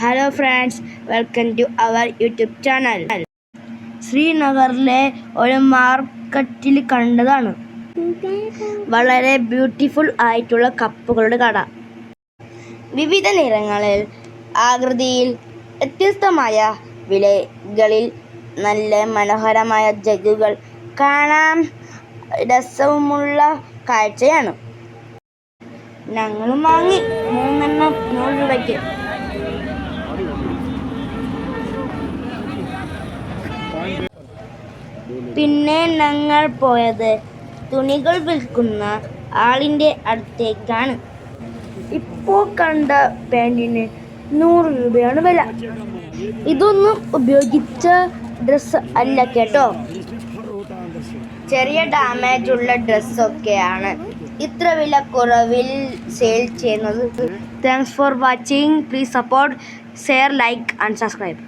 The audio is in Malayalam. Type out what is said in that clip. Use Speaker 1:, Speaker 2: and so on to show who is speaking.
Speaker 1: Hello friends, welcome to our YouTube channel. ശ്രീനഗറിലെ ഒരു മാർക്കറ്റിൽ കണ്ടതാണ് വളരെ ബ്യൂട്ടിഫുൾ ആയിട്ടുള്ള കപ്പുകളുടെ കട. വിവിധ നിറങ്ങളിൽ, ആകൃതിയിൽ, വ്യത്യസ്തമായ വിലകളിൽ നല്ല മനോഹരമായ ജഗ്ഗുകൾ കാണാൻ രസമുള്ള കാഴ്ചയാണ്. ഞങ്ങളും വാങ്ങി 3 100 രൂപയ്ക്ക്. പിന്നെ ഞങ്ങൾ പോയത് തുണികൾ വിൽക്കുന്ന ആളിൻ്റെ അടുത്തേക്കാണ്. ഇപ്പോൾ കണ്ട പാൻറ്റിന് 100 രൂപയാണ് വില. ഇതൊന്നും ഉപയോഗിച്ച ഡ്രസ്സ് അല്ല കേട്ടോ, ചെറിയ ഡാമേജ് ഉള്ള ഡ്രസ്സൊക്കെയാണ് ഇത്ര വില കുറവിൽ സെയിൽ ചെയ്യുന്നത്. Thanks for watching. Please support, share, like and subscribe.